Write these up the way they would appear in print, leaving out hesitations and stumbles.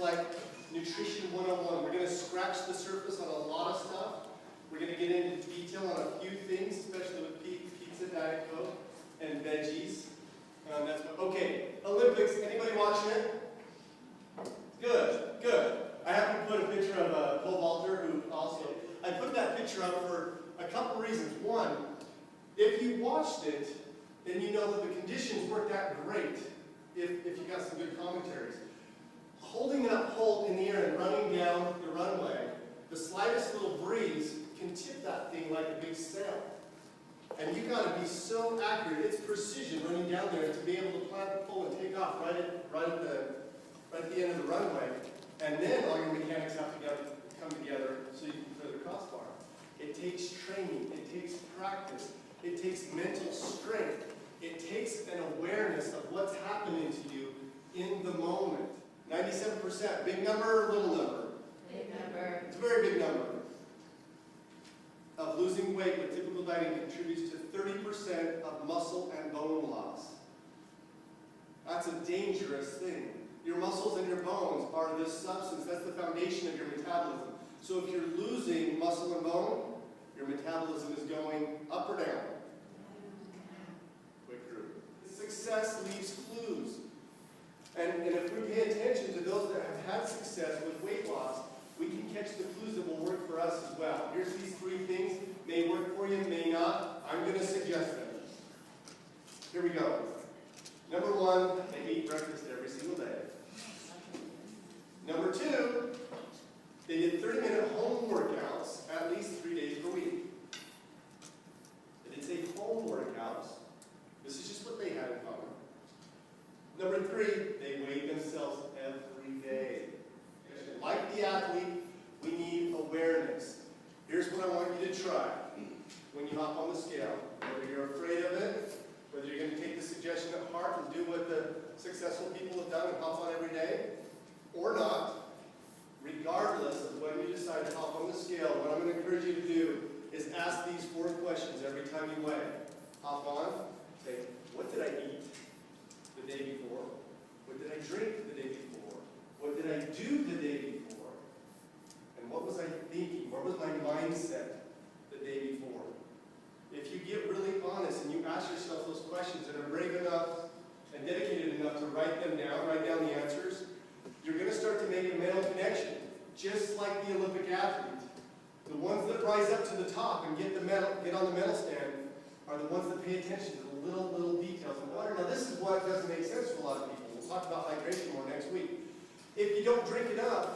like Nutrition 101. We're going to scratch the surface on a lot of stuff. We're going to get into detail on a few things, especially with pizza, Diet Coke, and veggies. Okay, Olympics. Anybody watching it? Good, good. I happen to put a picture of pole vaulter who also. I put that picture up for a couple reasons. One, if you watched it, then you know that the conditions weren't that great. If you got some good commentaries. Holding that pole in the air and running down the runway, the slightest little breeze can tip that thing like a big sail. And you've got to be so accurate. It's precision running down there to be able to plant the pole and take off right at the end of the runway. And then all your mechanics have to come together so you can throw the crossbar. It takes training. It takes practice. It takes mental strength. It takes an awareness of what's happening to you in the moment. 97%. Big number or little number? Big number. It's a very big number. Of losing weight with typical dieting contributes to 30% of muscle and bone loss. That's a dangerous thing. Your muscles and your bones are this substance. That's the foundation of your metabolism. So if you're losing muscle and bone, your metabolism is going up or down? Quick group. Success leaves clues. And if we pay attention to those that have had success with weight loss, we can catch the clues that will work for us as well. Here's these 3 things. May work for you, may not. I'm going to suggest them. Here we go. Number 1, they eat breakfast every single day. Number 2, they did 30-minute home workouts at least 3 days per week. They did say home workouts. This is just what they had in common. Number 3, they weighed themselves every day. Like the athlete, we need awareness. Here's what I want you to try when you hop on the scale. Whether you're afraid of it, whether you're going to take the suggestion at heart and do what the successful people have done and hop on every day, or not, regardless of when you decide to hop on the scale, what I'm going to encourage you to do is ask these 4 questions every time you weigh. Hop on, say, what did I eat the day before? What did I drink the day before? What did I do the day before? And what was I thinking? What was my mindset the day before? If you get really honest and you ask yourself those questions and are brave enough and dedicated enough to write them down, write down the answers, you're going to start to make a mental connection, just like the Olympic athlete. The ones that rise up to the top and get on the medal stand are the ones that pay attention to the little details of water. Now, this is what doesn't make sense for a lot of people. We'll talk about hydration more next week. If you don't drink enough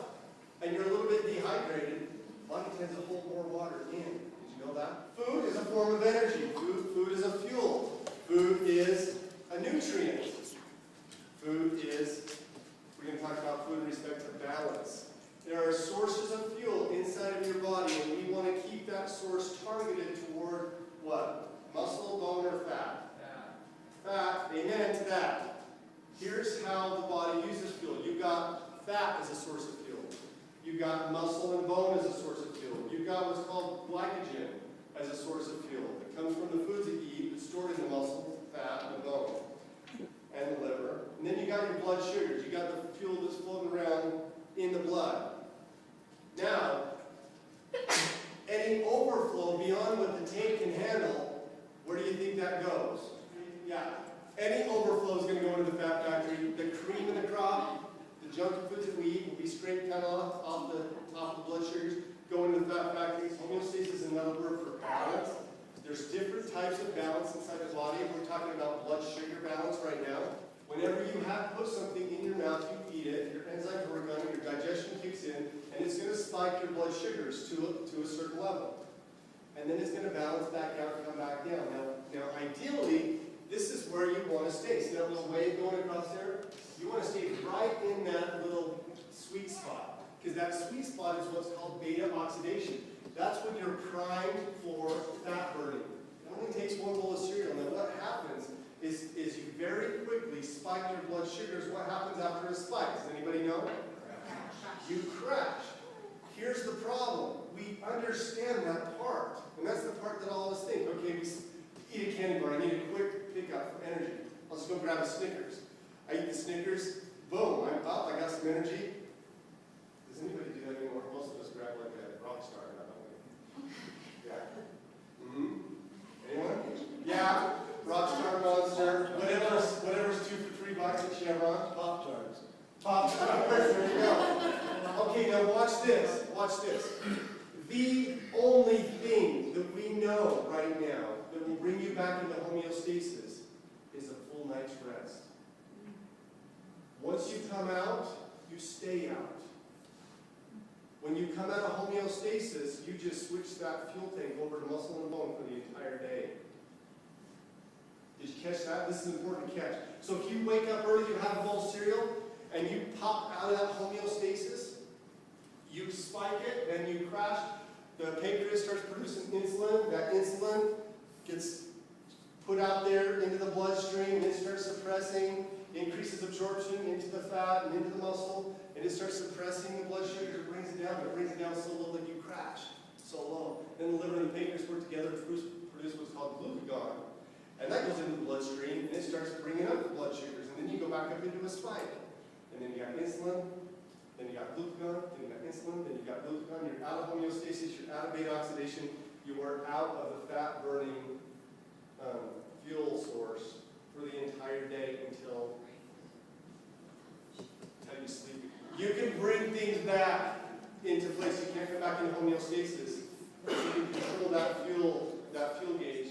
and you're a little bit dehydrated, the body tends to hold more water in. Did you know that? Food is a form of energy. Food is a fuel. Food is a nutrient. Food is, we're going to talk about food in respect to balance. There are sources of fuel inside of your body, and we want to keep that source targeted toward what? Muscle, bone, or fat? Fat. Amen to that. Here's how the body uses fuel. You've got fat as a source of fuel. You've got muscle and bone as a source of fuel. You've got what's called glycogen as a source of fuel. It comes from the foods that you eat, it's stored in the muscle, fat, and the bone, and the liver. And then you got your blood sugars. You got the fuel that's floating around in the blood. Now, any overflow beyond what the tank can handle, where do you think that goes? Yeah. Any overflow is going to go into the fat factory. The cream in the crop, the junk foods that we eat will be scraped kind of off the top of the blood sugars, go into the fat factories. Homeostasis is another word for balance. There's different types of balance inside the body. We're talking about blood sugar balance right now. Whenever you have put something in your mouth, you eat it, your enzymes work on it, your digestion kicks in, and it's going to spike your blood sugars to a certain level. And then it's going to balance back out and come back down. Now ideally, this is where you want to stay. See that little wave going across there? You want to stay right in that little sweet spot. Because that sweet spot is what's called beta oxidation. That's when you're primed for fat burning. It only takes 1 bowl of cereal. Now what happens is you very quickly spike your blood sugars. What happens after a spike? Does anybody know? You crash. Here's the problem. We understand that part. And that's the part that all of us think. Okay, we eat a candy bar. I need a quick pickup for energy. I'll just go grab a Snickers. I eat the Snickers. Boom, I'm up. I got some energy. Okay, now watch this. Watch this. The only thing that we know right now that will bring you back into homeostasis is a full night's rest. Once you come out, you stay out. When you come out of homeostasis, you just switch that fuel tank over to muscle and bone for the entire day. Did you catch that? This is important to catch. So if you wake up early, you have a bowl of cereal, and you pop out of that homeostasis, you spike it, then you crash, the pancreas starts producing insulin, that insulin gets put out there into the bloodstream, and it starts suppressing, increases absorption into the fat and into the muscle, and it starts suppressing the blood sugar, it brings it down, but it brings it down so low that you crash, so low. Then the liver and the pancreas work together to produce what's called glucagon, and that goes into the bloodstream, and it starts bringing up the blood sugars, and then you go back up into a spike. And then you got insulin, then you got glucagon, then you got insulin, then you got glucagon, you're out of homeostasis, you're out of beta oxidation, you are out of the fat-burning fuel source for the entire day until you sleep. You can bring things back into place. You can't come back into homeostasis. So you can control that fuel gauge